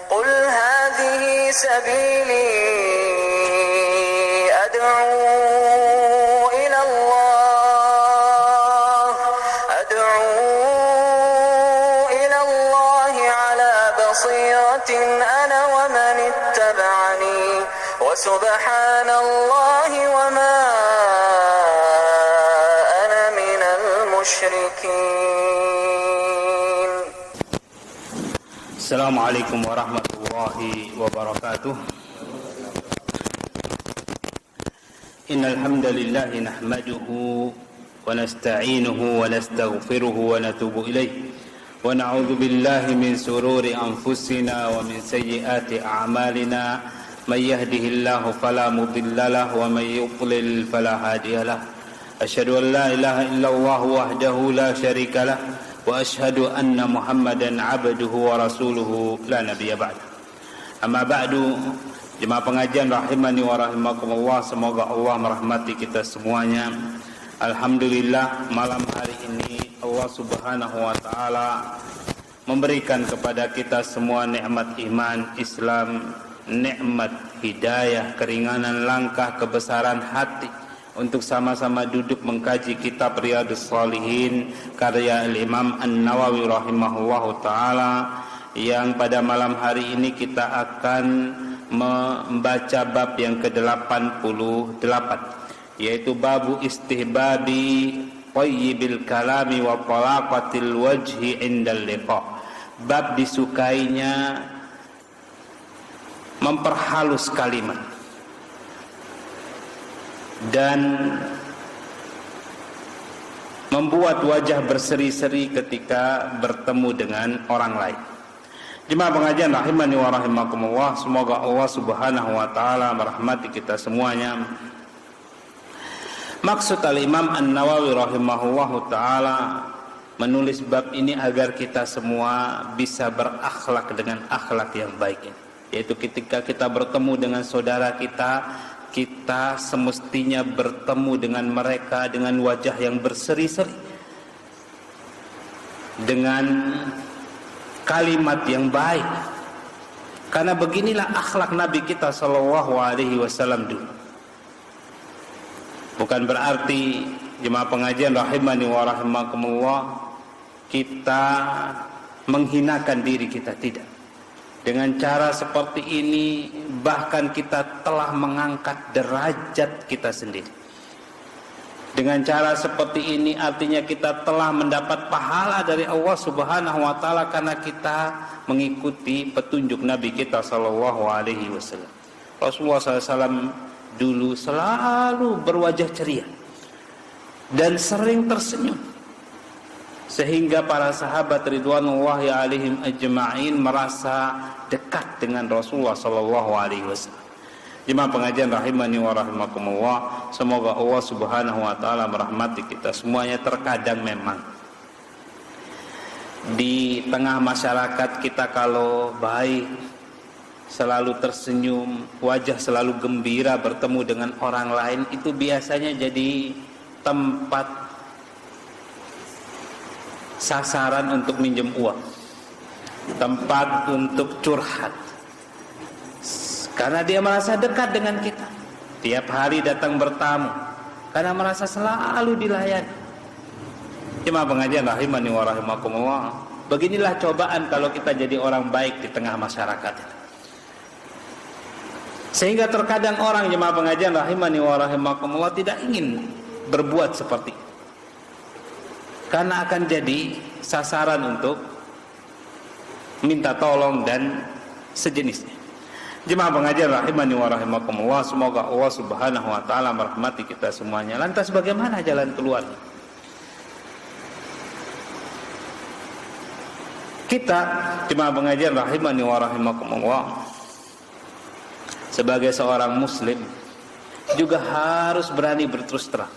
قل هذه سبيلي أدعو إلى الله على بصيرة أنا ومن اتبعني وسبحان الله وما أنا من المشركين. السلام عليكم ورحمة الله وبركاته. إن الحمد لله نحمده ونستعينه ونستغفره ونتوب إليه ونعوذ بالله من شرور أنفسنا ومن سيئات أعمالنا من يهده الله فلا مضل له ومن يضلل فلا هادي له أشهد أن لا إله إلا الله وحده لا شريك له وأشهد أن محمدا عبده ورسوله لا نبي بعده. Amma ba'du, jemaah pengajian rahimani wa rahimakumullah, semoga Allah merahmati kita semuanya. Alhamdulillah, malam hari ini Allah Subhanahu wa taala memberikan kepada kita semua nikmat iman, Islam, nikmat hidayah, keringanan langkah, kebesaran hati untuk sama-sama duduk mengkaji kitab Riyadhus Shalihin karya Imam An-Nawawi rahimahullahu taala, yang pada malam hari ini kita akan membaca bab yang ke-88, yaitu babu istihbabi thayyibil kalami wa talaqatil wajhi indal liqa. Bab disukainya memperhalus kalimat dan membuat wajah berseri-seri ketika bertemu dengan orang lain. Jemaah pengajian rahimani wa rahimakumullah, semoga Allah Subhanahu wa taala merahmati kita semuanya. Maksud al-Imam An-Nawawi rahimahullahu taala menulis bab ini agar kita semua bisa berakhlak dengan akhlak yang baik, yaitu ketika kita bertemu dengan saudara kita, kita semestinya bertemu dengan mereka dengan wajah yang berseri-seri, dengan kalimat yang baik, karena beginilah akhlak Nabi kita sallallahu alaihi wasallam dulu. Bukan berarti jemaah pengajian rahimani wa rahimakumullah kita menghinakan diri kita, tidak. Dengan cara seperti ini bahkan kita telah mengangkat derajat kita sendiri. Dengan cara seperti ini artinya kita telah mendapat pahala dari Allah Subhanahu wa taala karena kita mengikuti petunjuk Nabi kita sallallahu alaihi wasallam. Rasulullah SAW dulu selalu berwajah ceria dan sering tersenyum, sehingga para sahabat ridwanullahi alaihim ajma'in merasa dekat dengan Rasulullah sallallahu alaihi wasallam. Jemaah pengajian rahimani wa rahimakumullah, semoga Allah Subhanahu wa taala merahmati kita semuanya. Terkadang memang di tengah masyarakat kita kalau baik, selalu tersenyum, wajah selalu gembira bertemu dengan orang lain, itu biasanya jadi tempat sasaran untuk minjem uang, tempat untuk curhat, karena dia merasa dekat dengan kita, tiap hari datang bertamu, karena merasa selalu dilayani. Jemaah pengajian rahimani wa rahimakumullah, beginilah cobaan kalau kita jadi orang baik di tengah masyarakat. Sehingga terkadang orang, jemaah pengajian rahimani wa rahimakumullah, tidak ingin berbuat seperti itu, karena akan jadi sasaran untuk minta tolong dan sejenisnya. Jemaah pengajian rahimani wa rahimakumullah, semoga Allah Subhanahu wa taala merahmati kita semuanya. Lantas bagaimana jalan keluarnya? Kita, jemaah pengajian rahimani wa rahimakumullah, sebagai seorang muslim juga harus berani berterus terang.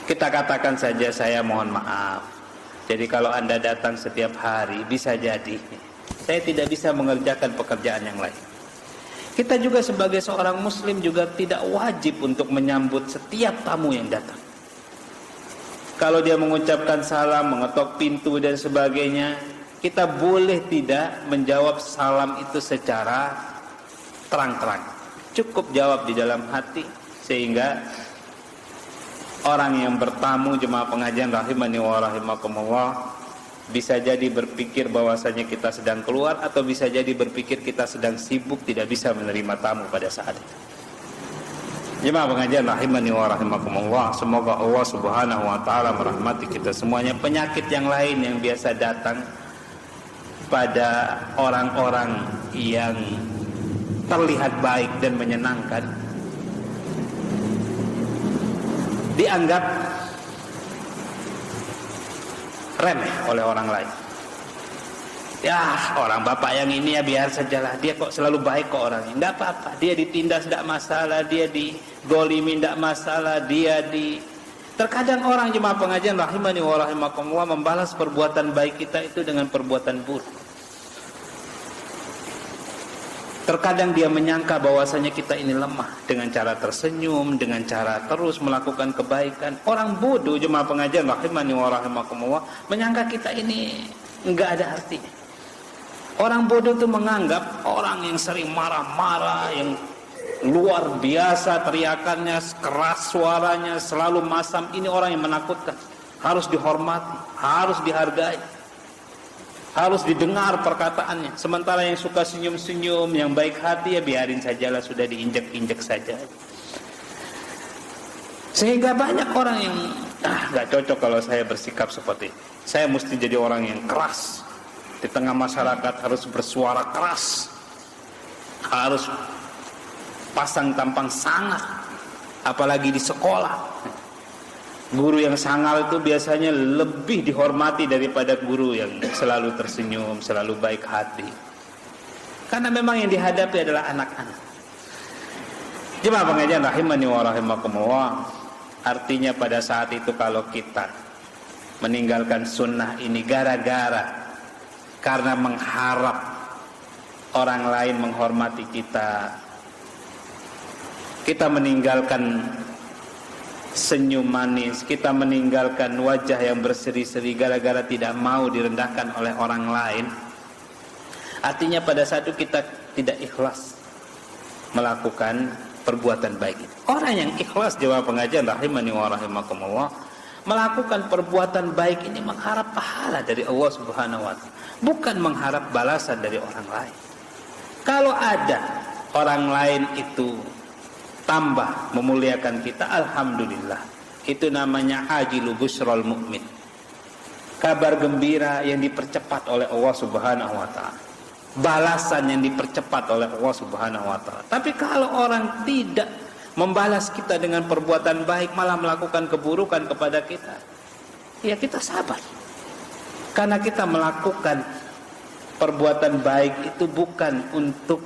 Kita katakan saja, saya mohon maaf, jadi kalau Anda datang setiap hari, bisa jadi saya tidak bisa mengerjakan pekerjaan yang lain. Kita juga sebagai seorang muslim juga tidak wajib untuk menyambut setiap tamu yang datang. Kalau dia mengucapkan salam, mengetok pintu dan sebagainya, kita boleh tidak menjawab salam itu secara terang-terang. Cukup jawab di dalam hati, sehingga orang yang bertamu jemaah pengajian rahimani wa rahimakumullah bisa jadi berpikir bahwasanya kita sedang keluar, atau bisa jadi berpikir kita sedang sibuk tidak bisa menerima tamu pada saat itu. Jemaah pengajian rahimani wa rahimakumullah, semoga Allah Subhanahu wa taala merahmati kita semuanya. Penyakit yang lain yang biasa datang pada orang-orang yang terlihat baik dan menyenangkan, dianggap remeh oleh orang lain. Ya, orang bapak yang ini ya biar sajalah, dia kok selalu baik kok orangnya, enggak apa-apa, dia ditindas enggak masalah, dia digolimi enggak masalah, terkadang orang jemaah pengajian rahimani wa rahimakumullah membalas perbuatan baik kita itu dengan perbuatan buruk. Terkadang dia menyangka bahwasanya kita ini lemah dengan cara tersenyum, dengan cara terus melakukan kebaikan. Orang bodoh jemaah pengajian rahimani wa rahimakumullah menyangka kita ini enggak ada artinya. Orang bodoh itu menganggap orang yang sering marah-marah, yang luar biasa teriakannya, keras suaranya, selalu masam, ini orang yang menakutkan. Harus dihormati, harus dihargai, harus didengar perkataannya. Sementara yang suka senyum-senyum, yang baik hati, ya biarin sajalah, sudah diinjek-injek saja. Sehingga banyak orang yang gak cocok kalau saya bersikap seperti ini. Saya mesti jadi orang yang keras di tengah masyarakat, harus bersuara keras, harus pasang tampang sangar, apalagi di sekolah. Guru yang sangar itu biasanya lebih dihormati daripada guru yang selalu tersenyum, selalu baik hati. Karena memang yang dihadapi adalah anak-anak. Jemaah pengajian rahimani wa rahimakumullah, artinya pada saat itu kalau kita meninggalkan sunnah ini karena mengharap orang lain menghormati kita, kita meninggalkan senyum manis, kita meninggalkan wajah yang berseri-seri gara-gara tidak mau direndahkan oleh orang lain, artinya pada saat itu kita tidak ikhlas melakukan perbuatan baik itu. Orang yang ikhlas jemaah pengajian rahimani wa rahimakumullah melakukan perbuatan baik ini mengharap pahala dari Allah Subhanahu wa taala, bukan mengharap balasan dari orang lain. Kalau ada orang lain itu tambah memuliakan kita, alhamdulillah. Itu namanya ajilu busral mu'min, kabar gembira yang dipercepat oleh Allah Subhanahu wa taala, balasan yang dipercepat oleh Allah Subhanahu wa taala. Tapi kalau orang tidak membalas kita dengan perbuatan baik, malah melakukan keburukan kepada kita, ya kita sabar. Karena kita melakukan perbuatan baik itu bukan untuk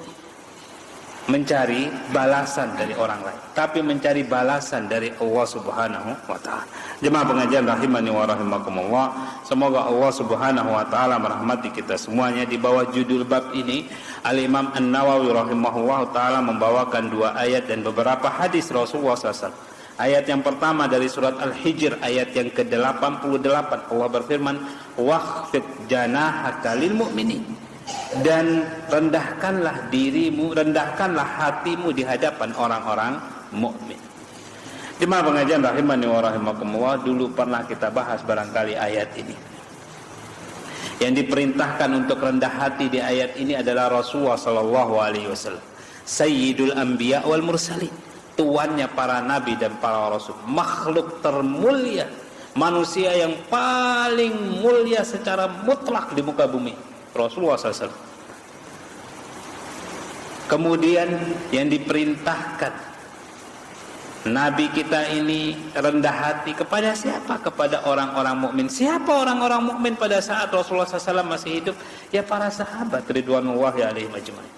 mencari balasan dari orang lain, tapi mencari balasan dari Allah Subhanahu wa taala. Jemaah pengajian rahimani wa rahimakumullah, semoga Allah Subhanahu wa taala merahmati kita semuanya. Di bawah judul bab ini, Al-Imam An-Nawawi rahimahullah taala membawakan dua ayat dan beberapa hadis Rasulullah SAW. Ayat yang pertama dari surat Al-Hijr ayat yang ke-88, Allah berfirman, "Wakhfid janahaka lil mu'minin." Dan rendahkanlah dirimu, rendahkanlah hatimu di hadapan orang-orang mukmin. Jemaah pengajian rahimani wa rahimakumullah, dulu pernah kita bahas barangkali ayat ini. Yang diperintahkan untuk rendah hati di ayat ini adalah Rasulullah sallallahu alaihi wasallam, Sayyidul Anbiya wal Mursalin, tuannya para nabi dan para rasul, makhluk termulia, manusia yang paling mulia secara mutlak di muka bumi, Rasulullah SAW. Kemudian yang diperintahkan Nabi kita ini rendah hati kepada siapa? Kepada orang-orang mukmin. Siapa orang-orang mukmin pada saat Rasulullah SAW masih hidup? Ya para sahabat ridwanullahi alaihim ajmain.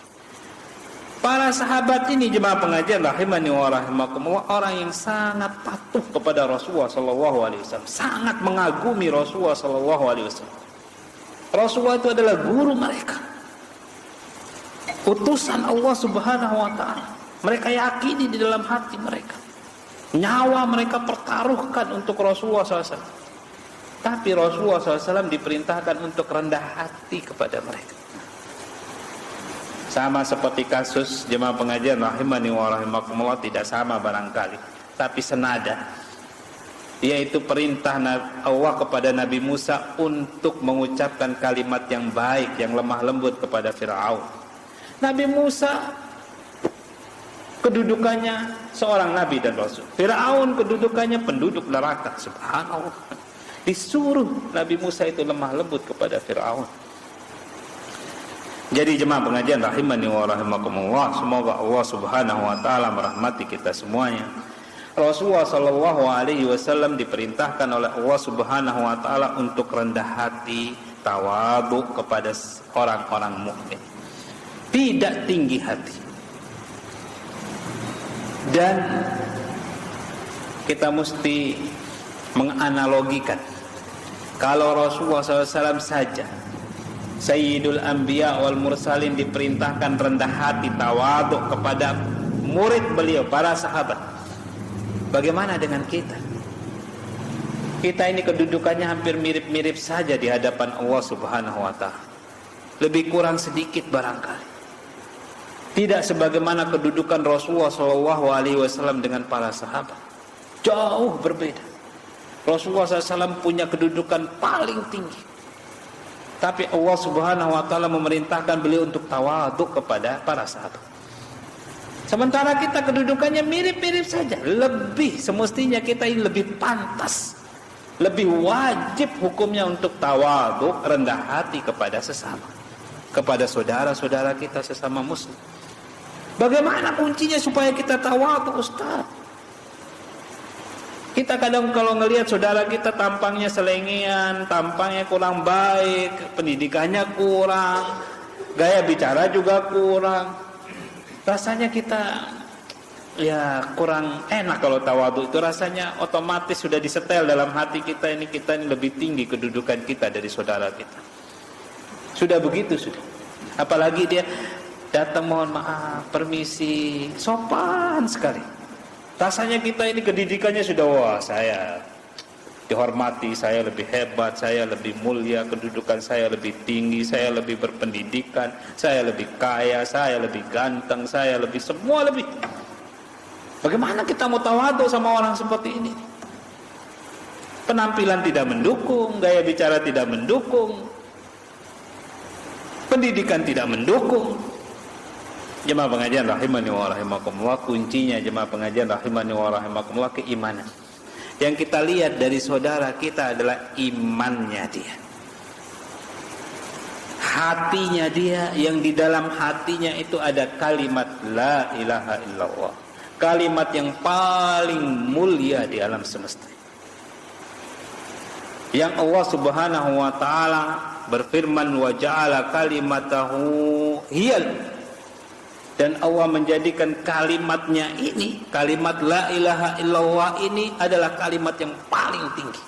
Para sahabat ini jemaah pengajian rahimani wa rahimakumullah, orang yang sangat patuh kepada Rasulullah SAW, sangat mengagumi Rasulullah SAW. Rasulullah itu adalah guru mereka, utusan Allah Subhanahu wa taala. Mereka yakini di dalam hati mereka, nyawa mereka pertaruhkan untuk Rasulullah SAW. Tapi Rasulullah SAW diperintahkan untuk rendah hati kepada mereka. Sama seperti kasus jemaah pengajian rahimani wa rahimakumullah, tidak sama barangkali, tapi senada, yaitu perintah Allah kepada Nabi Musa untuk mengucapkan kalimat yang baik, yang lemah lembut kepada Fir'aun. Nabi Musa kedudukannya seorang nabi dan rasul. Fir'aun kedudukannya penduduk neraka. Subhanallah. Disuruh Nabi Musa itu lemah lembut kepada Fir'aun. Jadi jemaah pengajian rahimani wa rahimakumullah, semoga Allah Subhanahu wa taala merahmati kita semuanya. Rasulullah sallallahu alaihi wasallam diperintahkan oleh Allah Subhanahu wa taala untuk rendah hati, tawadhu kepada orang-orang mukmin. Tidak tinggi hati. Dan kita mesti menganalogikan, kalau Rasulullah SAW saja, Sayyidul Anbiya wal Mursalin, diperintahkan rendah hati, tawadhu kepada murid beliau, para sahabat, bagaimana dengan kita? Kita ini kedudukannya hampir mirip-mirip saja di hadapan Allah Subhanahu wa taala. Lebih kurang sedikit barangkali. Tidak sebagaimana kedudukan Rasulullah SAW dengan para sahabat. Jauh berbeda. Rasulullah SAW punya kedudukan paling tinggi. Tapi Allah Subhanahu wa taala memerintahkan beliau untuk tawadhu kepada para sahabat. Sementara kita kedudukannya mirip-mirip saja. Lebih, semestinya kita ini lebih pantas, lebih wajib hukumnya untuk tawadhu, rendah hati kepada sesama, kepada saudara-saudara kita sesama muslim. Bagaimana kuncinya supaya kita tawadhu, Ustaz? Kita kadang kalau ngelihat saudara kita tampangnya selengean, tampangnya kurang baik, pendidikannya kurang, gaya bicara juga kurang, rasanya kita ya kurang enak. Kalau tawadhu itu rasanya otomatis sudah disetel dalam hati kita ini lebih tinggi kedudukan kita dari saudara kita. Sudah begitu sudah. Apalagi dia datang, mohon maaf, permisi, sopan sekali. Rasanya kita ini pendidikannya sudah, wah saya dihormati, saya lebih hebat, saya lebih mulia, kedudukan saya lebih tinggi, saya lebih berpendidikan, saya lebih kaya, saya lebih ganteng, saya lebih semua lebih. Bagaimana kita mau tawadhu sama orang seperti ini? Penampilan tidak mendukung, gaya bicara tidak mendukung, pendidikan tidak mendukung. Jemaah pengajian rahimani wa rahimakumullah, kuncinya jemaah pengajian rahimani wa rahimakumullah keimanan. Yang kita lihat dari saudara kita adalah imannya dia, hatinya dia, yang di dalam hatinya itu ada kalimat la ilaha illallah, kalimat yang paling mulia di alam semesta, yang Allah Subhanahu wa taala berfirman wa ja'ala kalimatahu hiyal, dan Allah menjadikan kalimatnya ini, kalimat la ilaha illallah ini adalah kalimat yang paling tinggi.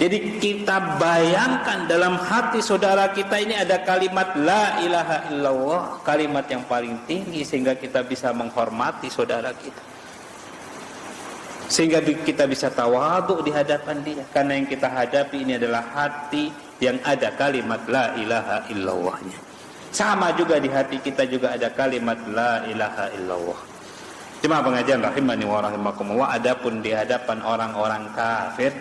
Jadi kita bayangkan dalam hati saudara kita ini ada kalimat la ilaha illallah, kalimat yang paling tinggi, sehingga kita bisa menghormati saudara kita, sehingga kita bisa tawadhu di hadapan dia, karena yang kita hadapi ini adalah hati yang ada kalimat la ilaha illallahnya. Sama juga di hati kita juga ada kalimat la ilaha illallah. Jemaah pengajian rahimani wa rahimakumullah, adapun di hadapan orang-orang kafir,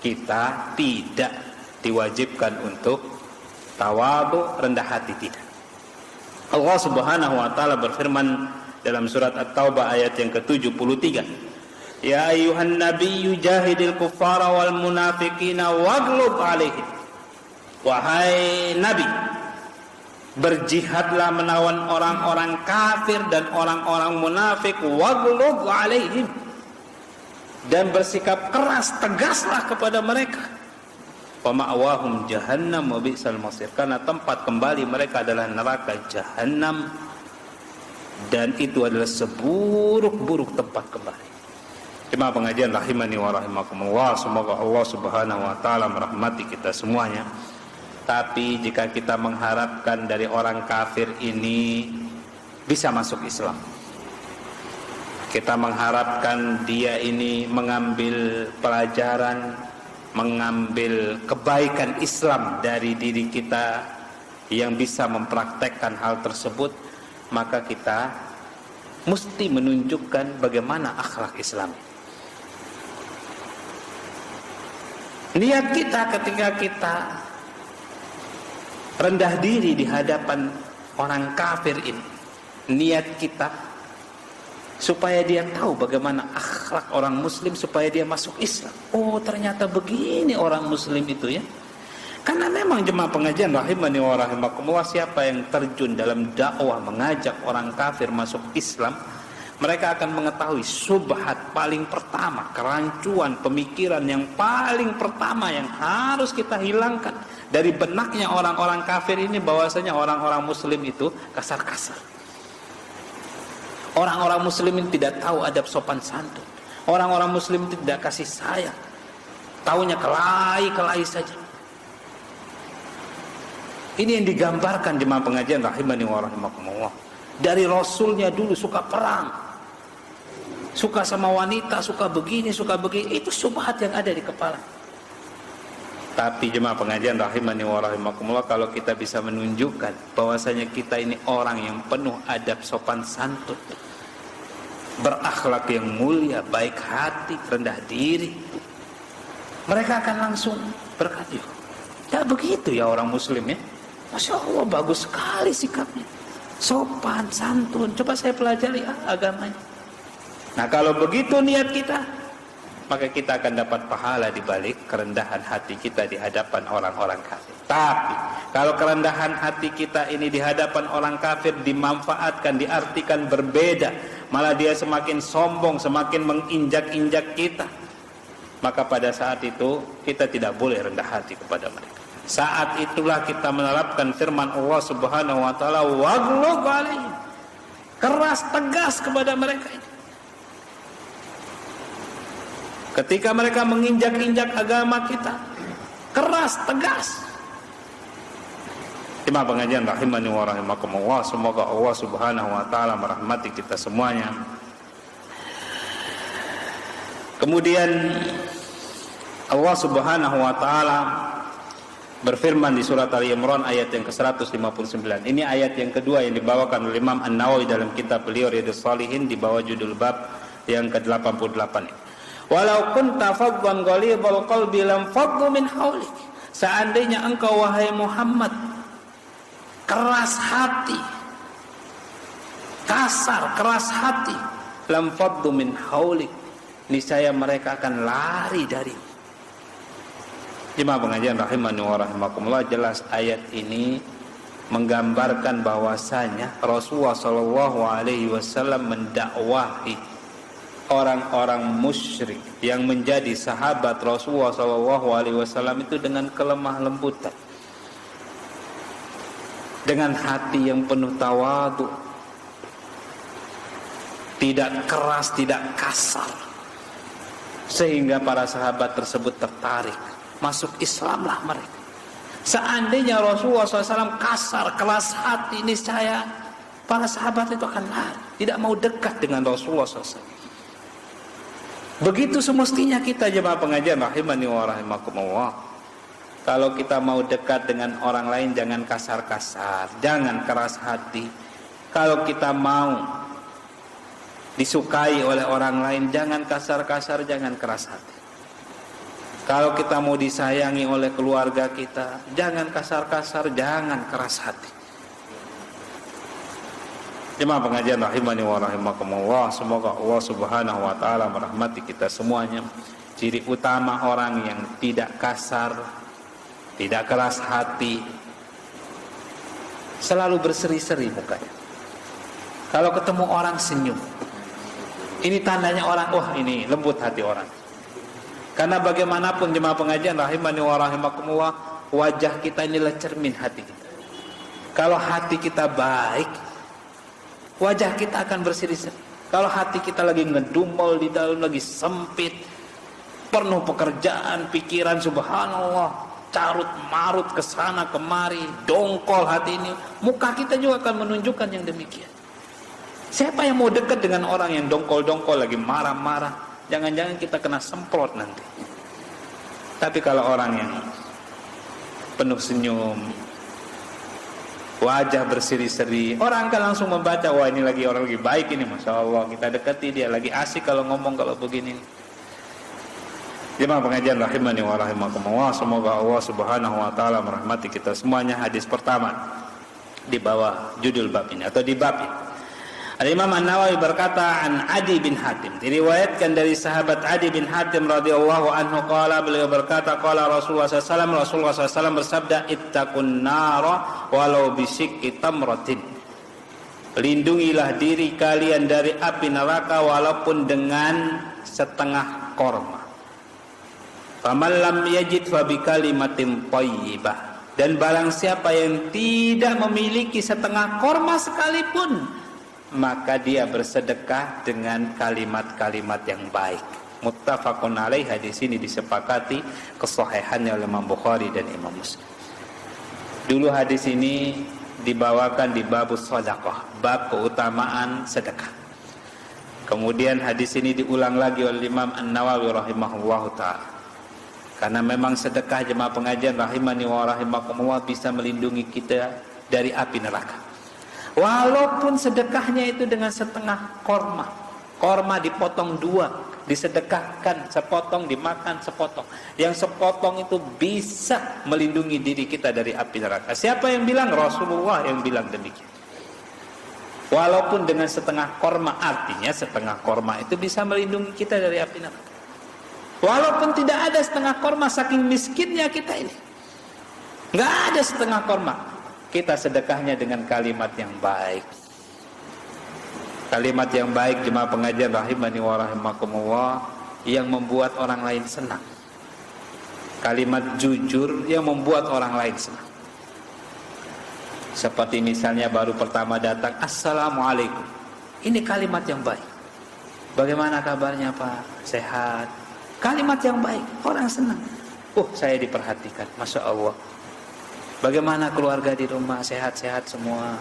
kita tidak diwajibkan untuk tawadhu, rendah hati, tidak. Allah Subhanahu wa taala berfirman dalam surat At-Taubah ayat yang ke-73, ya ayyuhan nabiyyu jahidil kuffara wal munafiqina waghlub alaihim. Wahai nabi, berjihadlah melawan orang-orang kafir dan orang-orang munafik, waghlub alaihim, dan bersikap keras, tegaslah kepada mereka. Wa ma'wahum jahannam wa bi'sal masir, karena tempat kembali mereka adalah neraka jahannam, dan itu adalah seburuk-buruk tempat kembali. Jemaah pengajian rahimani wa rahimakumullah, semoga Allah Subhanahu wa taala merahmati kita semuanya. Tapi jika kita mengharapkan dari orang kafir ini bisa masuk Islam, kita mengharapkan dia ini mengambil pelajaran mengambil kebaikan Islam dari diri kita yang bisa mempraktekkan hal tersebut, maka kita mesti menunjukkan bagaimana akhlak Islam. Niat kita ketika kita rendah diri di hadapan orang kafir ini, niat kita supaya dia tahu bagaimana akhlak orang muslim, supaya dia masuk Islam. Oh, ternyata begini orang muslim itu ya. Karena memang jemaah pengajian rahimani wa rahimakumullah, siapa yang terjun dalam dakwah mengajak orang kafir masuk Islam, mereka akan mengetahui subhat paling pertama, kerancuan pemikiran yang paling pertama yang harus kita hilangkan dari benaknya orang-orang kafir ini, bahwasanya orang-orang muslim itu kasar-kasar. Orang-orang muslim ini tidak tahu adab sopan santun. Orang-orang muslim itu tidak kasih sayang. Taunya kelahi saja. Ini yang digambarkan jemaah pengajian rahimani wa rahimakumullah. Dari Rasulnya dulu suka perang, suka sama wanita, suka begini, itu subhat yang ada di kepala. Tapi jemaah pengajian rahimani wa rahimakumullah, kalau kita bisa menunjukkan bahwasanya kita ini orang yang penuh adab sopan santun, berakhlak yang mulia, baik hati, rendah diri, mereka akan langsung berkata, ya begitu ya orang muslim ya, Masya Allah bagus sekali sikapnya, sopan santun, coba saya pelajari agamanya. Nah kalau begitu niat kita, maka kita akan dapat pahala di balik kerendahan hati kita di hadapan orang-orang kafir. Tapi kalau kerendahan hati kita ini di hadapan orang kafir dimanfaatkan, diartikan berbeda, malah dia semakin sombong, semakin menginjak-injak kita, maka pada saat itu kita tidak boleh rendah hati kepada mereka. Saat itulah kita menerapkan firman Allah Subhanahu wa taala, waghlub alaihim, keras tegas kepada mereka ini. Ketika mereka menginjak-injak agama kita, keras tegas. Jemaah pengajian rahimani wa rahimakumullah, semoga Allah Subhanahu wa taala merahmati kita semuanya. Kemudian Allah Subhanahu wa taala berfirman di surat Ali Imran ayat yang ke-159. Ini ayat yang kedua yang dibawakan oleh Imam An-Nawawi dalam kitab beliau Riyadhus Shalihin di bawah judul bab yang ke-88. Walau kunta faddan ghalidhal qalbi lam faddu min hawlik. Seandainya engkau wahai Muhammad keras hati, kasar, keras hati, lam faddu min hawlik, niscaya mereka akan lari dari. Jemaah pengajian rahimani wa rahimakumullah, jelas ayat ini menggambarkan bahwasanya Rasulullah sallallahu alaihi wasallam mendakwahi orang-orang musyrik yang menjadi sahabat Rasulullah sallallahu alaihi wasallam itu dengan kelemah lembutan, dengan hati yang penuh tawadhu, tidak keras, tidak kasar, sehingga para sahabat tersebut tertarik masuk Islamlah mereka. Seandainya Rasulullah SAW kasar, keras hati, niscaya para sahabat itu akan lari, tidak mau dekat dengan Rasulullah SAW. Begitu semestinya kita jemaah pengajian rahimani wa rahimakumullah. Kalau kita mau dekat dengan orang lain, jangan kasar-kasar, jangan keras hati. Kalau kita mau disukai oleh orang lain, jangan kasar-kasar, jangan keras hati. Kalau kita mau disayangi oleh keluarga kita, jangan kasar-kasar, jangan keras hati. Jemaah pengajian rahimani wa rahimakumullah, semoga Allah Subhanahu wa taala merahmati kita semuanya. Ciri utama orang yang tidak kasar, tidak keras hati, selalu berseri-seri mukanya. Kalau ketemu orang senyum, ini tandanya orang, wah ini lembut hati orang. Karena bagaimanapun jemaah pengajian rahimani wa rahimakumullah, wajah kita inilah cermin hati kita. Kalau hati kita baik, wajah kita akan berseri-seri. Kalau hati kita lagi ngedumel di dalam, lagi sempit, penuh pekerjaan, pikiran, subhanallah, carut marut kesana kemari, dongkol hati ini, muka kita juga akan menunjukkan yang demikian. Siapa yang mau dekat dengan orang yang dongkol-dongkol, lagi marah-marah? Jangan-jangan kita kena semprot nanti. Tapi kalau orang yang penuh senyum, wajah berseri-seri, orang kan langsung membaca, wah ini lagi orang lagi baik ini, Masya Allah, kita dekati dia, lagi asik kalau ngomong kalau begini. Jemaah pengajian rahimani wa rahimakumullah, semoga Allah Subhanahu wa taala merahmati kita semuanya. Hadis pertama di bawah judul bab ini atau di bab ini. Al-Imam An-Nawawi berkata, an Adi bin Hatim, diriwayatkan dari sahabat Adi bin Hatim radhiyallahu anhu qala, beliau berkata, qala Rasulullah SAW bersabda, ittaqun nara walau bisyikki tamratin. Lindungilah diri kalian dari api neraka walaupun dengan setengah korma. Faman lam yajid fa bi kalimatin thayyibah. Dan barang siapa yang tidak memiliki setengah korma sekalipun, maka dia bersedekah dengan kalimat-kalimat yang baik. Muttafaqun alaih, hadis ini disepakati kesahihannya oleh Imam Bukhari dan Imam Muslim. Dulu hadis ini dibawakan di babus sedekah, bab keutamaan sedekah. Kemudian hadis ini diulang lagi oleh Imam An-Nawawi rahimahullahu taala. Karena memang sedekah, jemaah pengajian rahimani wa rahimakumullah, bisa melindungi kita dari api neraka. Walaupun sedekahnya itu dengan setengah korma. Korma dipotong dua, disedekahkan sepotong, dimakan sepotong. Yang sepotong itu bisa melindungi diri kita dari api neraka. Siapa yang bilang? Rasulullah yang bilang demikian. Walaupun dengan setengah korma, artinya setengah korma itu bisa melindungi kita dari api neraka. Walaupun tidak ada setengah korma, saking miskinnya kita ini, nggak ada setengah korma, kita sedekahnya dengan kalimat yang baik. Kalimat yang baik, jemaah pengajian rahimani wa rahimakumullah, yang membuat orang lain senang. Kalimat jujur yang membuat orang lain senang. Seperti misalnya baru pertama datang, assalamualaikum. Ini kalimat yang baik. Bagaimana kabarnya Pak? Sehat. Kalimat yang baik, orang senang. Saya diperhatikan, Masya Allah. Bagaimana keluarga di rumah, sehat-sehat semua?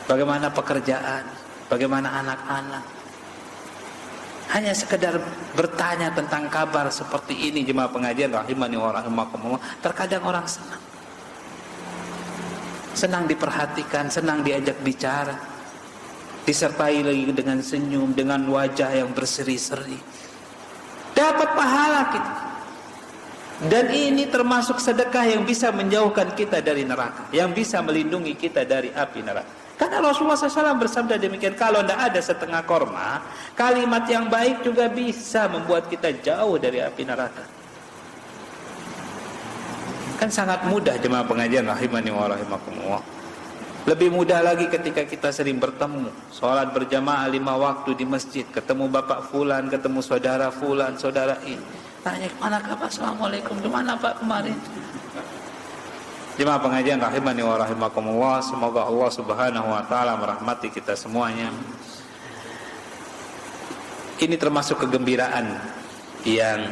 Bagaimana pekerjaan? Bagaimana anak-anak? Hanya sekedar bertanya tentang kabar seperti ini, jemaah pengajian rahimani wa rahimakumullah, terkadang orang senang. Senang diperhatikan, senang diajak bicara, disertai lagi dengan senyum, dengan wajah yang berseri-seri. Dapat pahala kita. Dan ini termasuk sedekah yang bisa menjauhkan kita dari neraka, yang bisa melindungi kita dari api neraka. Karena Rasulullah SAW bersabda demikian, kalau tidak ada setengah korma, kalimat yang baik juga bisa membuat kita jauh dari api neraka. Kan sangat mudah, jemaah pengajian rahimani wa rahimakumullah. Lebih mudah lagi ketika kita sering bertemu, sholat berjamaah 5 waktu di masjid, ketemu bapak fulan, ketemu saudara fulan, saudara ini. Tanya, kemana Pak? Assalamualaikum, kemana Pak kemarin? Jemaah pengajian rahimani wa rahimakumullah, semoga Allah Subhanahu wa taala merahmati kita semuanya. Ini termasuk kegembiraan yang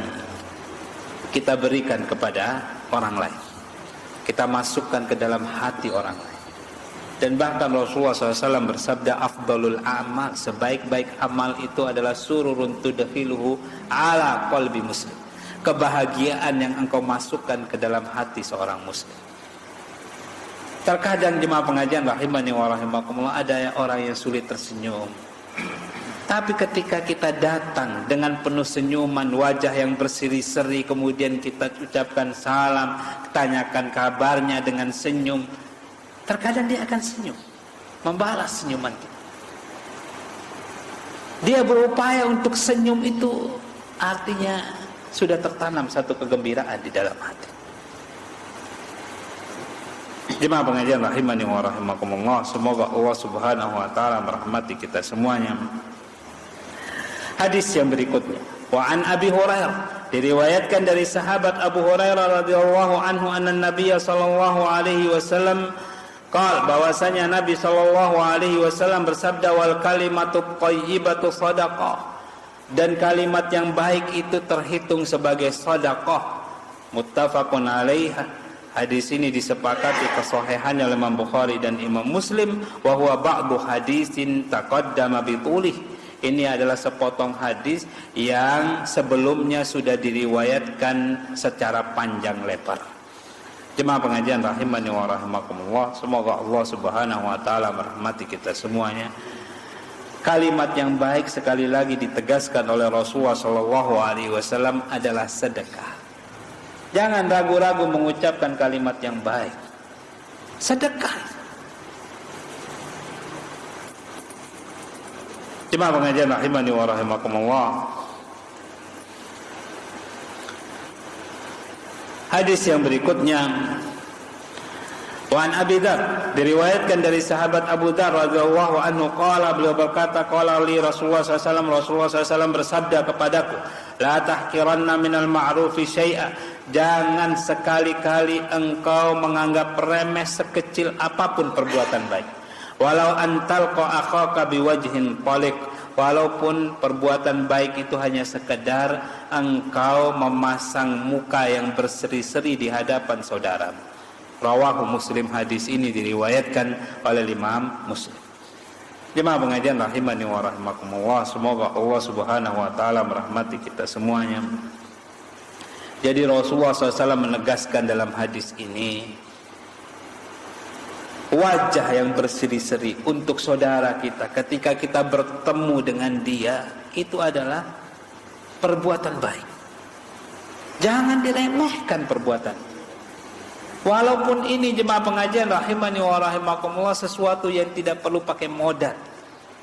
kita berikan kepada orang lain. Kita masukkan ke dalam hati orang lain. Dan bahkan Rasulullah SAW bersabda, afdalul amal, sebaik-baik amal itu adalah sururun tudkhiluhu ala qalbi muslim. Kebahagiaan yang engkau masukkan ke dalam hati seorang muslim. Terkadang jemaah pengajian rahimani wa rahimakumullah, ada orang yang sulit tersenyum. Tapi ketika kita datang dengan penuh senyuman, wajah yang berseri-seri, kemudian kita ucapkan salam, tanyakan kabarnya dengan senyum, terkadang dia akan senyum, membalas senyuman kita. Dia berupaya untuk senyum itu, artinya sudah tertanam satu kegembiraan di dalam hati. Jemaah pengajian rahimani wa rahimakumullah, semoga Allah Subhanahu wa taala merahmati kita semuanya. Hadis yang berikutnya, wa an Abi Hurairah, diriwayatkan dari sahabat Abu Hurairah radhiyallahu anhu, anna Nabiy sallallahu alaihi wasallam qala, bahwasanya Nabi sallallahu alaihi wasallam bersabda, wal kalimatu thayyibatu shadaqah, dan kalimat yang baik itu terhitung sebagai sedekah. Muttafaqun alaih, hadis ini disepakati kesahihannya oleh Imam Bukhari dan Imam Muslim, wa huwa ba'du hadisin taqaddama bi tulih. Ini adalah sepotong hadis yang sebelumnya sudah diriwayatkan secara panjang lebar. Jemaah pengajian rahimani wa rahimakumullah, semoga Allah Subhanahu wa taala merahmati kita semuanya. Kalimat yang baik sekali lagi ditegaskan oleh Rasulullah sallallahu alaihi wasallam adalah sedekah. Jangan ragu-ragu mengucapkan kalimat yang baik. Sedekah. Jemaah pengajian rahimani wa rahimakumullah. Hadis yang berikutnya, Wan Abi Dzar, diriwayatkan dari sahabat Abu Dzar radhiyallahu anhu qala, beliau berkata, qala li Rasulullah SAW bersabda kepadaku, la tahqiranna minal ma'rufi syai'a, jangan sekali-kali engkau menganggap remeh sekecil apapun perbuatan baik. Walau antalqa akhaka biwajhin taliq, walaupun perbuatan baik itu hanya sekedar engkau memasang muka yang berseri-seri di hadapan saudaramu. Rawahu Muslim, hadis ini diriwayatkan oleh Imam Muslim. Jemaah pengajian rahimani wa rahimakumullah, semoga Allah Subhanahu wa taala merahmati kita semuanya. Jadi Rasulullah SAW menegaskan dalam hadis ini, wajah yang berseri-seri untuk saudara kita ketika kita bertemu dengan dia itu adalah perbuatan baik. Jangan diremehkan perbuatan. Walaupun ini jemaah pengajian rahimani wa rahimakumullah sesuatu yang tidak perlu pakai modal.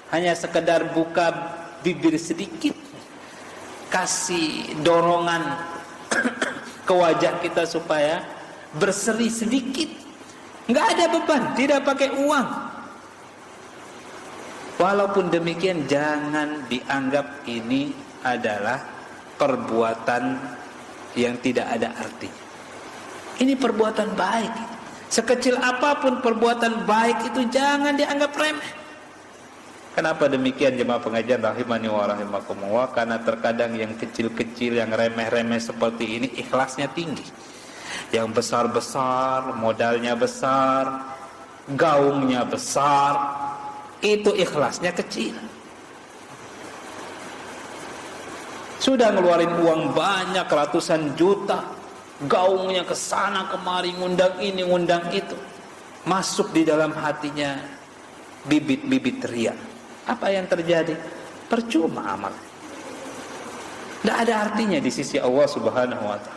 Hanya sekedar buka bibir sedikit, kasih dorongan ke wajah kita supaya berseri sedikit. Enggak ada beban, tidak pakai uang. Walaupun demikian jangan dianggap ini adalah perbuatan yang tidak ada artinya. Ini perbuatan baik. Sekecil apapun perbuatan baik itu jangan dianggap remeh. Kenapa demikian jemaah pengajian rahimani wa rahimakumullah? Karena terkadang yang kecil-kecil, yang remeh-remeh seperti ini ikhlasnya tinggi. Yang besar-besar, modalnya besar, gaungnya besar, itu ikhlasnya kecil. Sudah ngeluarin uang banyak, ratusan juta, gaungnya ke sana kemari, ngundang ini, ngundang itu, masuk di dalam hatinya bibit-bibit riya. Apa yang terjadi? Percuma amal. Tidak ada artinya di sisi Allah Subhanahu wa taala.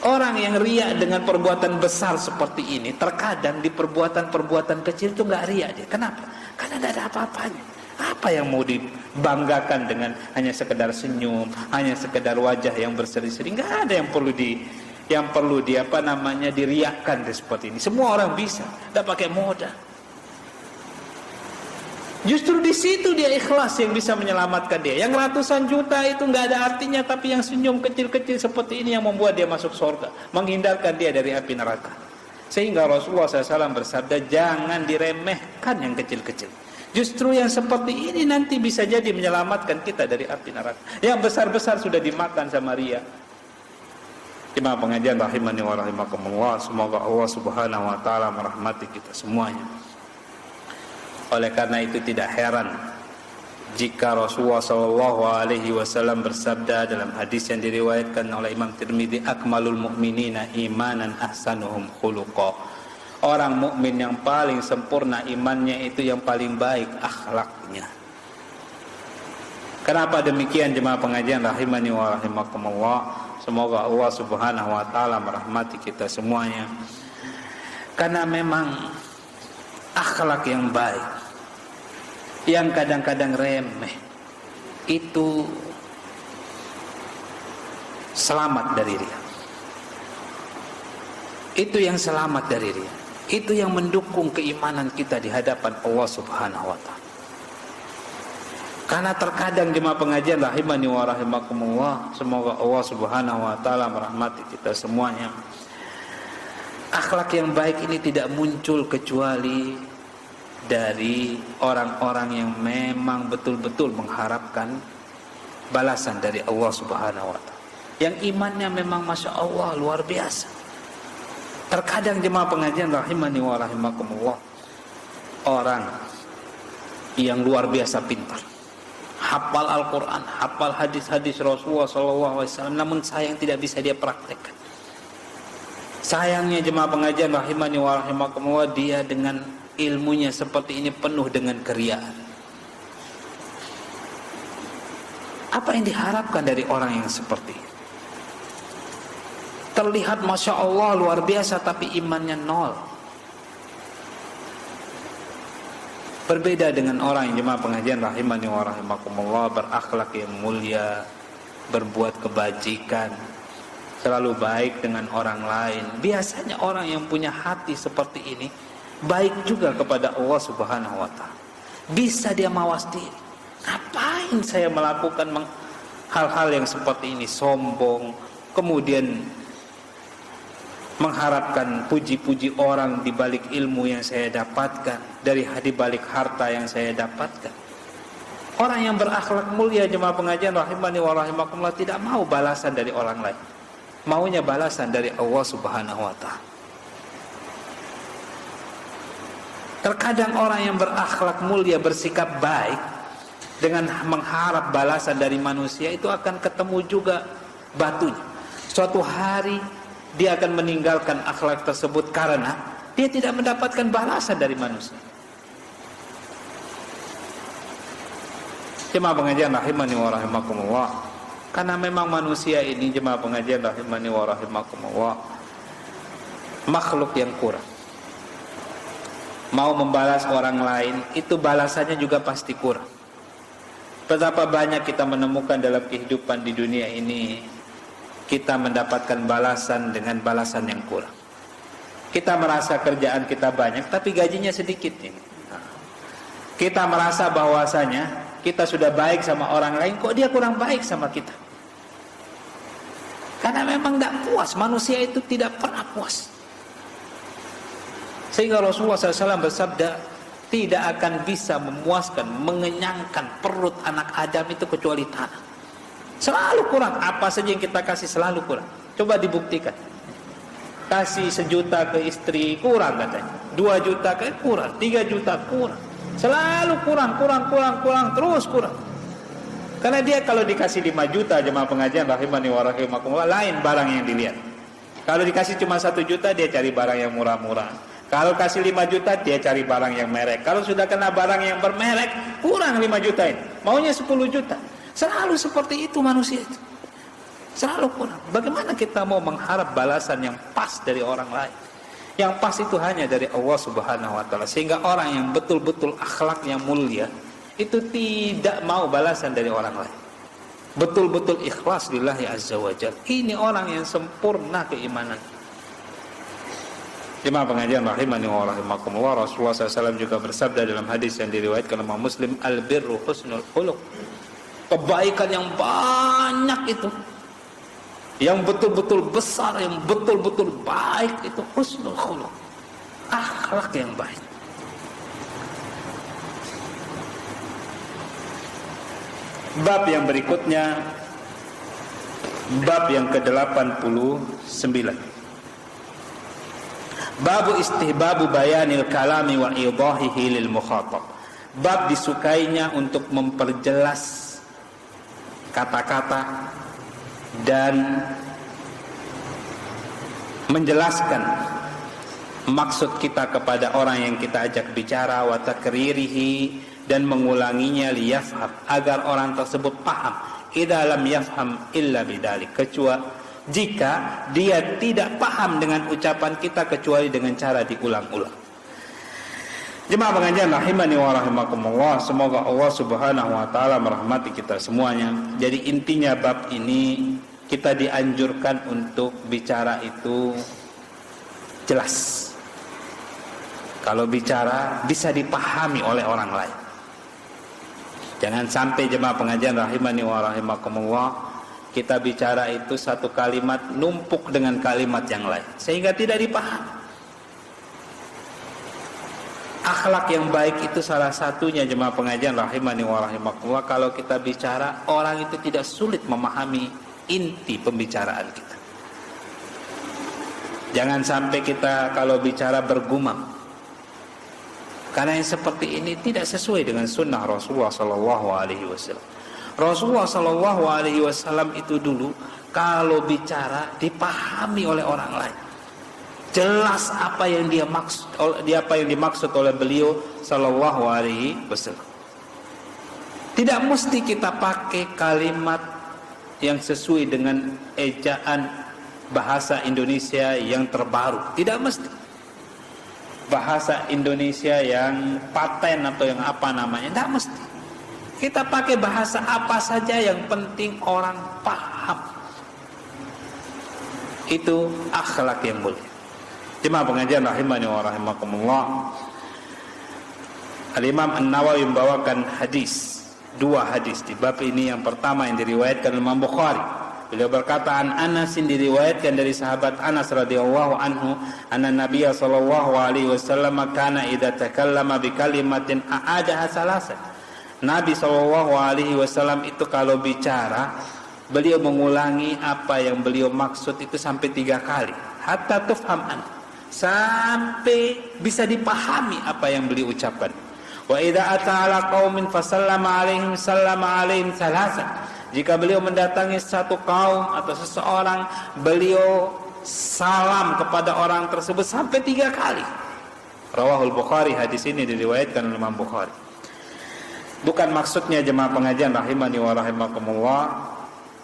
Orang yang riya dengan perbuatan besar seperti ini, terkadang di perbuatan-perbuatan kecil itu nggak riya dia. Kenapa? Karena tidak ada apa-apanya. Apa yang mau dibanggakan dengan hanya sekedar senyum, hanya sekedar wajah yang berseri-seri? Nggak ada yang perlu diriakan seperti ini. Semua orang bisa, tidak pakai modal. Justru di situ dia ikhlas yang bisa menyelamatkan dia. Yang ratusan juta itu nggak ada artinya, tapi yang senyum kecil-kecil seperti ini yang membuat dia masuk surga, menghindarkan dia dari api neraka. Sehingga Rasulullah SAW bersabda, jangan diremehkan yang kecil-kecil. Justru yang seperti ini nanti bisa jadi menyelamatkan kita dari api neraka. Yang besar-besar sudah dimakan sama riya. Jemaah pengajian rahimani wa rahimakumullah, semoga Allah Subhanahu wa taala merahmati kita semuanya. Oleh karena itu tidak heran jika Rasulullah SAW bersabda dalam hadis yang diriwayatkan oleh Imam Tirmidzi, akmalul mu'minina imanan ahsanuhum khuluqa. Orang mukmin yang paling sempurna imannya itu yang paling baik akhlaknya. Kenapa demikian jemaah pengajian rahimani wa rahimakumullah? Semoga Allah Subhanahu wa taala merahmati kita semuanya. Karena memang akhlak yang baik, yang kadang-kadang remeh, itu selamat dari riya. Itu yang selamat dari riya. Itu yang mendukung keimanan kita di hadapan Allah Subhanahu wa taala. Karena terkadang jemaah pengajian rahimani wa rahimakumullah, semoga Allah Subhanahu wa taala merahmati kita semuanya. Akhlak yang baik ini tidak muncul kecuali dari orang-orang yang memang betul-betul mengharapkan balasan dari Allah Subhanahu wa taala. Yang imannya memang Masya Allah luar biasa. Terkadang jemaah pengajian rahimani wa rahimakumullah, orang yang luar biasa pintar, hafal Al-Quran, hafal hadis-hadis Rasulullah SAW, namun sayang tidak bisa dia praktekkan. Sayangnya jemaah pengajian rahimani wa rahimakumullah, dia dengan ilmunya seperti ini penuh dengan keriaan. Apa yang diharapkan dari orang yang seperti ini? Terlihat Masya Allah luar biasa, tapi imannya nol. Berbeda dengan orang yang jemaah pengajian rahimani wa rahimakumullah, berakhlak yang mulia, berbuat kebajikan, selalu baik dengan orang lain. Biasanya orang yang punya hati seperti ini baik juga kepada Allah Subhanahu wa ta'ala. Bisa dia mawas diri. Ngapain saya melakukan hal-hal yang seperti ini? Sombong, kemudian mengharapkan puji-puji orang di balik ilmu yang saya dapatkan, di balik harta yang saya dapatkan. Orang yang berakhlak mulia jemaah pengajian rahimani wa rahimakumullah tidak mau balasan dari orang lain, maunya balasan dari Allah Subhanahu wa ta'ala. Terkadang orang yang berakhlak mulia, bersikap baik dengan mengharap balasan dari manusia, itu akan ketemu juga batunya. Suatu hari dia akan meninggalkan akhlak tersebut karena dia tidak mendapatkan balasan dari manusia. Jemaah pengajian rahimani wa rahimakumullah, karena memang manusia ini jemaah pengajian rahimani wa rahimakumullah makhluk yang kurang. Mau membalas orang lain, itu balasannya juga pasti kurang. Betapa banyak kita menemukan dalam kehidupan di dunia ini, kita mendapatkan balasan dengan balasan yang kurang. Kita merasa kerjaan kita banyak, tapi gajinya sedikit ini. Kita merasa bahwasanya kita sudah baik sama orang lain, kok dia kurang baik sama kita. Karena memang tidak puas, manusia itu tidak pernah puas. Sehingga Rasulullah SAW bersabda, tidak akan bisa memuaskan, mengenyangkan perut anak Adam itu kecuali tanah. Selalu kurang, apa saja yang kita kasih selalu kurang. Coba dibuktikan. Kasih 1 juta ke istri, kurang katanya. 2 juta ke kurang, 3 juta kurang. Selalu kurang, terus kurang. Karena dia kalau dikasih 5 juta jemaah pengajian rahimani wa rahimakumullah, lain barang yang dilihat. Kalau dikasih cuma 1 juta, dia cari barang yang murah-murah. Kalau kasih 5 juta, dia cari barang yang merek. Kalau sudah kena barang yang bermerek, kurang 5 juta ini, maunya 10 juta. Selalu seperti itu manusia itu, selalu kurang. Bagaimana kita mau mengharap balasan yang pas dari orang lain? Yang pas itu hanya dari Allah Subhanahu wa ta'ala. Sehingga orang yang betul-betul akhlaknya mulia itu tidak mau balasan dari orang lain, betul-betul ikhlas lillahi azza wa jalla. Ini orang yang sempurna keimanan. Jemaah pengajian rahimani wa rahimakumullah, Rasulullah SAW juga bersabda dalam hadis yang diriwayatkan oleh Muslim, al-birru husnul khuluq. Kebaikan yang banyak itu, yang betul-betul besar, yang betul-betul baik itu husnul khuluq, akhlak yang baik. Bab yang berikutnya, bab yang ke-89, babu istihbabu bayanil kalami wa idahihi lil mukhatab. Bab disukainya untuk memperjelas kata-kata dan menjelaskan maksud kita kepada orang yang kita ajak bicara, wa takririhi, dan mengulanginya, liyafham, agar orang tersebut paham. Idza lam yafham illa bidzalik, kecuali jika dia tidak paham dengan ucapan kita kecuali dengan cara diulang-ulang. Jemaah pengajian rahimani wa rahimakumullah, semoga Allah Subhanahu wa ta'ala merahmati kita semuanya. Jadi intinya bab ini, kita dianjurkan untuk bicara itu jelas. Kalau bicara bisa dipahami oleh orang lain. Jangan sampai jemaah pengajian rahimani wa rahimakumullah, kita bicara itu satu kalimat numpuk dengan kalimat yang lain sehingga tidak dipahami. Akhlak yang baik itu salah satunya jemaah pengajian rahimani wa rahimakumullah, kalau kita bicara orang itu tidak sulit memahami inti pembicaraan kita. Jangan sampai kita kalau bicara bergumam. Karena yang seperti ini tidak sesuai dengan sunnah Rasulullah Sallallahu Alaihi Wasallam. Rasulullah Sallallahu Alaihi Wasallam itu dulu kalau bicara dipahami oleh orang lain, jelas apa yang dimaksud oleh beliau Sallallahu Alaihi Wasallam. Tidak mesti kita pakai kalimat yang sesuai dengan ejaan bahasa Indonesia yang terbaru. Tidak mesti bahasa Indonesia yang paten atau yang apa namanya. Tidak mesti. Kita pakai bahasa apa saja yang penting orang paham. Itu akhlak yang mulia. Jemaah pengajian rahimani wa rahimakumullah. Al-Imam An-Nawawi membawakan dua hadis di bab ini. Yang pertama yang diriwayatkan Imam Bukhari, beliau berkata, an Anas, diriwayatkan dari sahabat Anas radhiyallahu anhu, anna Nabiyya sallallahu alaihi wasallam kana idza takallama bi kalimatin a'adaha salasan. Nabi sallallahu alaihi wasallam itu kalau bicara, beliau mengulangi apa yang beliau maksud itu sampai 3 kali, hatta tufham an, sampai bisa dipahami apa yang beliau ucapkan. Wa idza ata ala qaumin fasallama alaihim sallama alaihim salasan. Jika beliau mendatangi satu kaum atau seseorang, beliau salam kepada orang tersebut sampai 3 kali. Rawahul Bukhari, hadis ini diriwayatkan oleh Imam Bukhari. Bukan maksudnya jemaah pengajian rahimani wa rahimakumullah,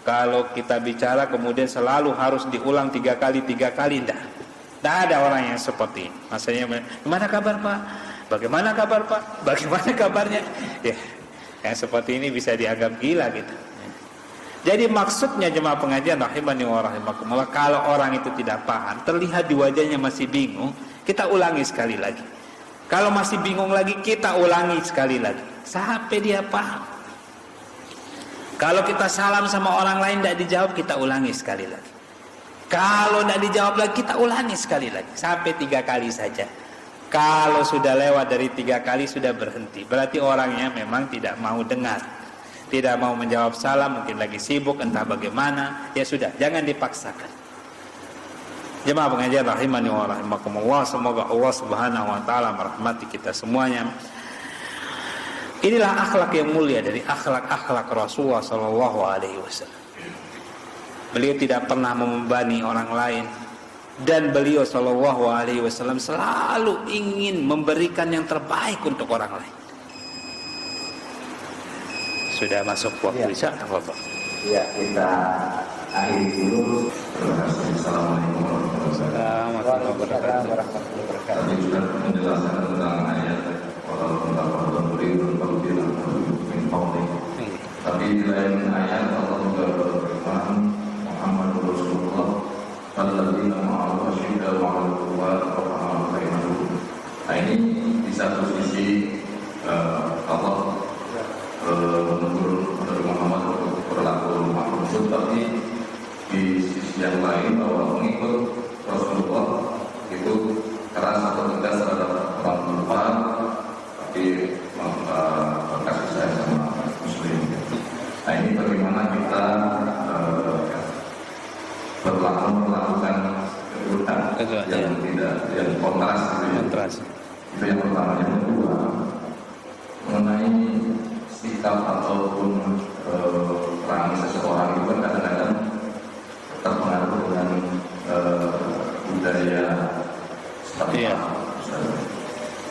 kalau kita bicara kemudian selalu harus diulang 3 kali, tidak. Tidak ada orang yang seperti ini. Maksudnya, gimana kabar Pak? Bagaimana kabar Pak? Bagaimana kabarnya? Ya, yang seperti ini bisa dianggap gila gitu. Jadi maksudnya jemaah pengajian rahimani wa rahimakumullah, kalau orang itu tidak paham, terlihat di wajahnya masih bingung, kita ulangi sekali lagi. Kalau masih bingung lagi, kita ulangi sekali lagi sampai dia paham. Kalau kita salam sama orang lain tidak dijawab, kita ulangi sekali lagi. Kalau tidak dijawab lagi, kita ulangi sekali lagi sampai 3 kali saja. Kalau sudah lewat dari 3 kali sudah berhenti, berarti orangnya memang tidak mau dengar, tidak mau menjawab salam, mungkin lagi sibuk entah bagaimana. Ya sudah, jangan dipaksakan. Jemaah pengajian rahimani wa rahimakumullah, semoga Allah Subhanahu wa taala merahmati kita semuanya. Inilah akhlak yang mulia dari akhlak-akhlak Rasulullah sallallahu alaihi wasallam. Beliau tidak pernah membebani orang lain, dan beliau sallallahu alaihi wasallam selalu ingin memberikan yang terbaik untuk orang lain. Sudah masuk waktu Isya, apa-apa? Ya, kita akhiri dulu. Assalamualaikum warahmatullahi wabarakatuh. Tadi sudah menjelaskan tentang ayat tapi di lain ayat Allah juga berfirman, Muhammadur Rasulullah alladzina ma'ahu asyiddaa'u 'alal kuffari rahimun bainahum. Nah, ini di satu sisi Allah menegur Nabi Muhammad untuk berlaku lemah lembut, tapi di sisi yang lain bahwa mengikut Rasulullah itu keras atau tegas terhadap orang kufar, tapi kasih sayang sama Muslim. Nah, ini bagaimana kita melakukan kedudukan yang tidak, yang kontras gitu ya. Itu yang pertama. Yang kedua, mengenai sikap ataupun peran seseorang itu kan kadang-kadang terpengaruh dengan budaya seperti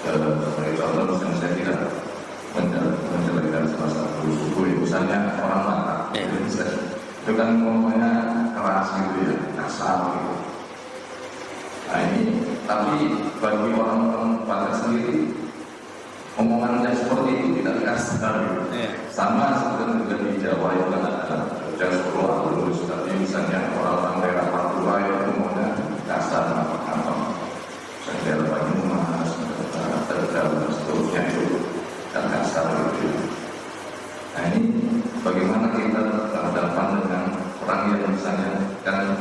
sebagai contoh, misalnya saya tidak menjelekkan salah satu suku, misalnya orang Batak, itu kan ngomongnya keras gitu ya, kasar gitu. Nah ini, tapi bagi orang Batak sendiri, omongan yang seperti itu tidak kasar gitu. Sama seperti juga di Jawa itu kan ada yang sekolah lulus, tapi misalnya orang-orang daerah Papua itu ngomongnya kasar apa-apa. Misalnya daerah Banyumas, Tegal, dan seterusnya itu kan kasar gitu. Nah ini bagaimana kita berhadapan dengan orang yang misalnya kan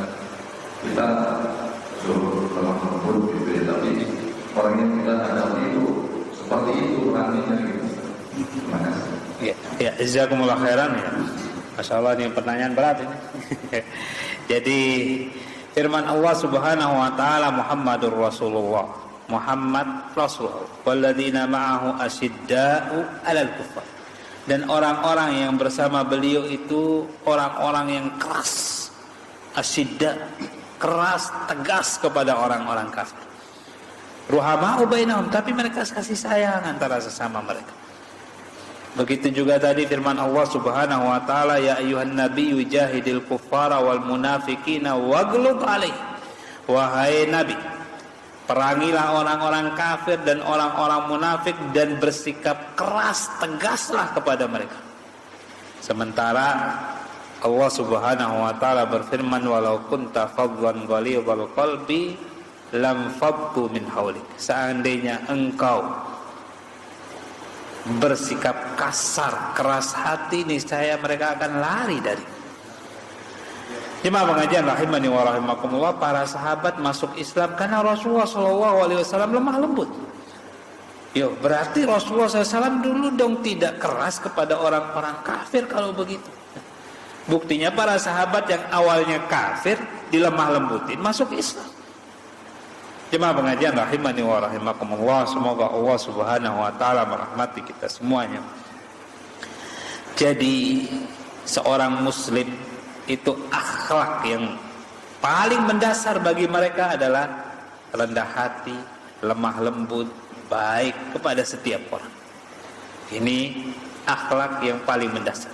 kita suruh lemah lembut gitu ya, tapi orang yang kita hadapi itu seperti itu orangnya gitu. Terima kasih. Ya, jazakumullah khairan ya. Masya Allah, ini pertanyaan berat ini. Jadi firman Allah Subhanahu wa taala, Muhammadur Rasulullah. Muhammad Rasulullah, walladzina ma'ahu asyidda'u 'alal kuffar. Dan orang-orang yang bersama beliau itu orang-orang yang keras, asyidda, keras, tegas kepada orang-orang kafir. Ruhama'u bainahum, tapi mereka kasih sayang antara sesama mereka. Begitu juga tadi firman Allah Subhanahu wa taala, ya ayyuhan nabiyyu jahidil kuffara wal munafiqina waghlub 'alaihim. Wahai nabi, perangilah orang-orang kafir dan orang-orang munafik dan bersikap keras, tegaslah kepada mereka. Sementara Allah Subhanahu wa taala berfirman, walau kunta fadlan ghalidhal qalbi lam faddu min haulik. Seandainya engkau bersikap kasar, keras hati, niscaya mereka akan lari dari. Jemaah pengajian rahimani wa rahimakumullah, para sahabat masuk Islam karena Rasulullah SAW lemah lembut. Yo, berarti Rasulullah SAW dulu dong tidak keras kepada orang-orang kafir kalau begitu. Buktinya para sahabat yang awalnya kafir dilemah lembutin masuk Islam. Jemaah pengajian rahimani wa rahimakumullah, semoga Allah Subhanahu wa taala merahmati kita semuanya. Jadi seorang muslim itu akhlak yang paling mendasar bagi mereka adalah rendah hati, lemah lembut, baik kepada setiap orang. Ini akhlak yang paling mendasar.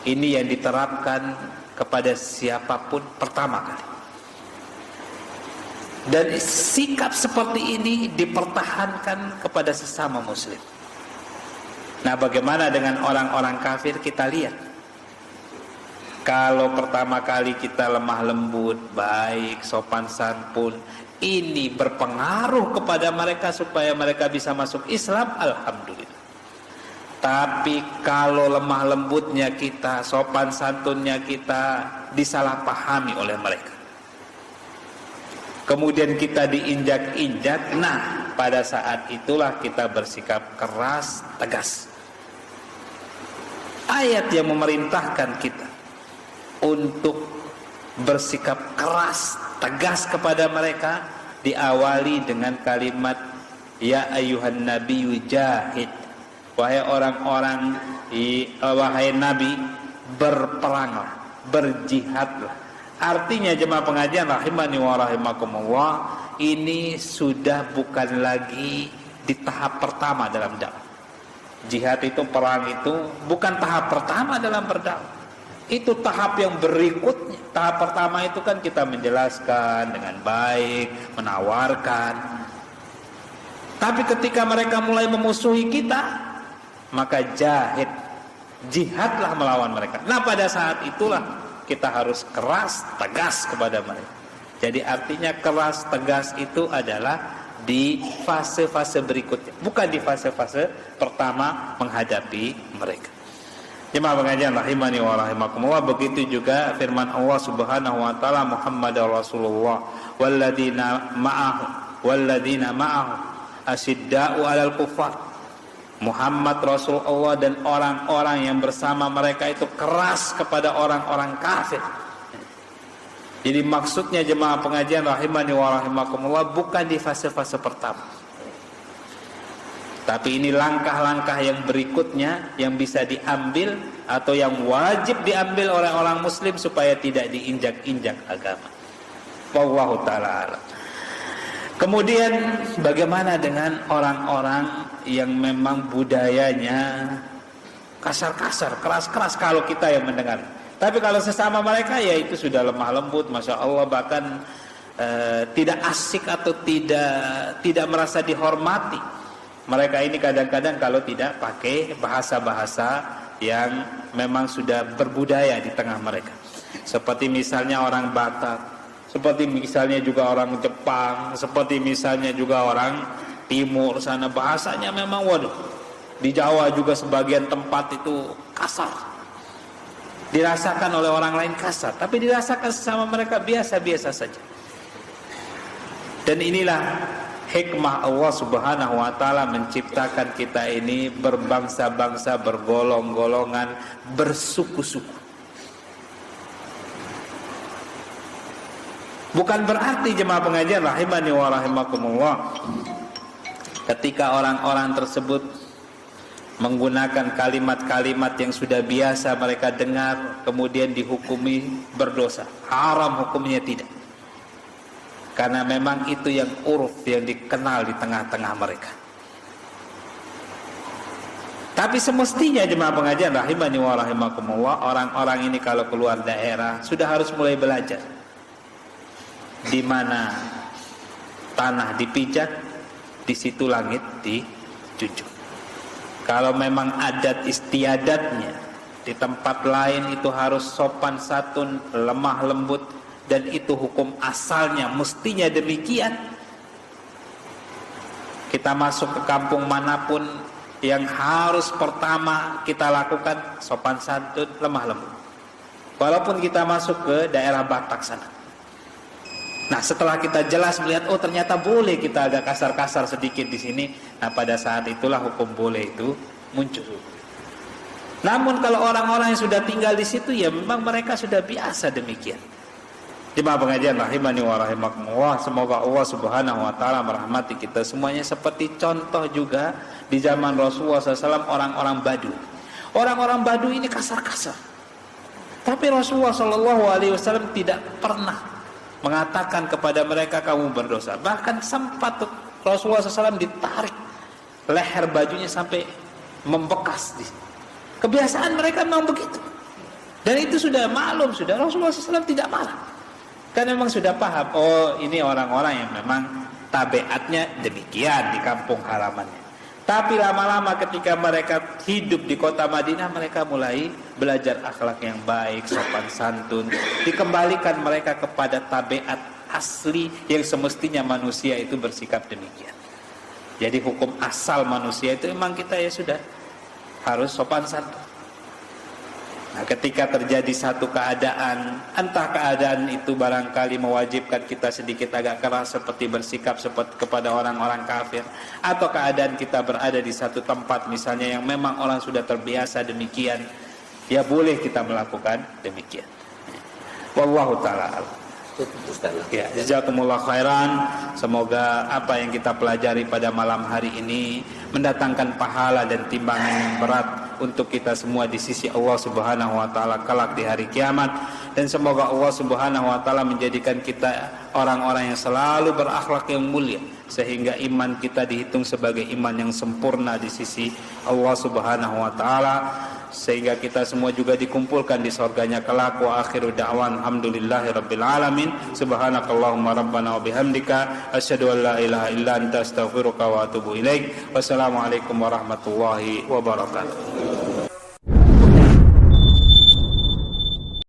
Ini yang diterapkan kepada siapapun pertama kali. Dan sikap seperti ini dipertahankan kepada sesama muslim. Nah, bagaimana dengan orang-orang kafir? Kita lihat. Kalau pertama kali kita lemah lembut, baik, sopan santun, ini berpengaruh kepada mereka supaya mereka bisa masuk Islam, alhamdulillah. Tapi kalau lemah lembutnya kita, sopan santunnya kita disalahpahami oleh mereka, kemudian kita diinjak-injak, nah pada saat itulah kita bersikap keras, tegas. Ayat yang memerintahkan kita untuk bersikap keras, tegas kepada mereka diawali dengan kalimat ya ayyuhan nabiyyu jahid. Wahai orang-orang, wahai nabi, berperanglah, berjihadlah. Artinya jemaah pengajian rahimani wa rahimakumullah, ini sudah bukan lagi di tahap pertama dalam dakwah. Jihad itu, perang itu bukan tahap pertama dalam berdakwah. Itu tahap yang berikutnya. Tahap pertama itu kan kita menjelaskan dengan baik, menawarkan. Tapi ketika mereka mulai memusuhi kita, maka jihadlah melawan mereka. Nah, pada saat itulah kita harus keras, tegas kepada mereka. Jadi artinya keras, tegas itu adalah di fase-fase berikutnya, bukan di fase-fase pertama menghadapi mereka. Jemaah pengajian rahimani wa rahimakumullah, begitu juga firman Allah Subhanahu wa taala, Muhammadar Rasulullah walladzina ma'ahu asyidda'u 'alal kuffar. Muhammad Rasulullah dan orang-orang yang bersama mereka itu keras kepada orang-orang kafir. Jadi maksudnya jemaah pengajian rahimani wa rahimakumullah bukan di fase-fase pertama. Tapi ini langkah-langkah yang berikutnya yang bisa diambil atau yang wajib diambil oleh orang muslim supaya tidak diinjak-injak agama. Wallahu ta'ala a'lam. Kemudian bagaimana dengan orang-orang yang memang budayanya kasar-kasar, keras-keras kalau kita yang mendengar. Tapi kalau sesama mereka ya itu sudah lemah lembut, Masya Allah, bahkan tidak asik atau tidak merasa dihormati. Mereka ini kadang-kadang kalau tidak pakai bahasa-bahasa yang memang sudah berbudaya di tengah mereka. Seperti misalnya orang Batak, seperti misalnya juga orang Jepang, seperti misalnya juga orang Timur sana, bahasanya memang waduh. Di Jawa juga sebagian tempat itu kasar. Dirasakan oleh orang lain kasar, tapi dirasakan sesama mereka biasa-biasa saja. Dan inilah hikmah Allah Subhanahu wa taala menciptakan kita ini berbangsa-bangsa, bergolong-golongan, bersuku-suku. Bukan berarti jemaah pengajian rahimani wa rahimakumullah, ketika orang-orang tersebut menggunakan kalimat-kalimat yang sudah biasa mereka dengar kemudian dihukumi berdosa, haram hukumnya, tidak. Karena memang itu yang uruf, yang dikenal di tengah-tengah mereka. Tapi semestinya jemaah pengajian rahimani wa rahimakumullah, orang-orang ini kalau keluar daerah sudah harus mulai belajar di mana tanah dipijak, di situ langit dijunjung. Kalau memang adat istiadatnya di tempat lain itu harus sopan santun, lemah lembut, dan itu hukum asalnya mestinya demikian. Kita masuk ke kampung manapun, yang harus pertama kita lakukan sopan santun, lemah lembut. Walaupun kita masuk ke daerah Batak sana. Nah, setelah kita jelas melihat, oh ternyata boleh kita agak kasar-kasar sedikit di sini. Nah, pada saat itulah hukum boleh itu muncul. Namun kalau orang-orang yang sudah tinggal di situ, ya memang mereka sudah biasa demikian. Jemaah pengajian rahimani wa rahimakumullah, semoga Allah Subhanahu wa taala merahmati kita semuanya. Seperti contoh juga di zaman Rasulullah SAW, orang-orang Badu. Orang-orang Badu ini kasar-kasar. Tapi Rasulullah SAW tidak pernah mengatakan kepada mereka kamu berdosa. Bahkan sempat Rasulullah SAW ditarik leher bajunya sampai membekas. Kebiasaan mereka memang begitu. Dan itu sudah maklum, sudah Rasulullah SAW tidak marah. Karena memang sudah paham, oh ini orang-orang yang memang tabiatnya demikian di kampung halamannya. Tapi lama-lama ketika mereka hidup di kota Madinah, mereka mulai belajar akhlak yang baik, sopan santun, dikembalikan mereka kepada tabiat asli yang semestinya manusia itu bersikap demikian. Jadi hukum asal manusia itu memang kita ya sudah harus sopan santun. Nah, ketika terjadi satu keadaan, entah keadaan itu barangkali mewajibkan kita sedikit agak keras seperti bersikap seperti kepada orang-orang kafir, atau keadaan kita berada di satu tempat misalnya yang memang orang sudah terbiasa demikian, ya boleh kita melakukan demikian. Wallahu ta'ala a'lam. Ya, jazakumullah khairan. Semoga apa yang kita pelajari pada malam hari ini mendatangkan pahala dan timbangan yang berat untuk kita semua di sisi Allah Subhanahu wa taala kelak di hari kiamat. Dan semoga Allah Subhanahu wa taala menjadikan kita orang-orang yang selalu berakhlak yang mulia, sehingga iman kita dihitung sebagai iman yang sempurna di sisi Allah Subhanahu wa taala, sehingga kita semua juga dikumpulkan di surganya kelak. Wa akhiru da'wan alhamdulillahi rabbil alamin. Subhanakallahumma rabbana wa bihamdika asyhadu an la ilaha illa anta astaghfiruka wa atubu ilaik. Wassalamualaikum warahmatullahi wabarakatuh.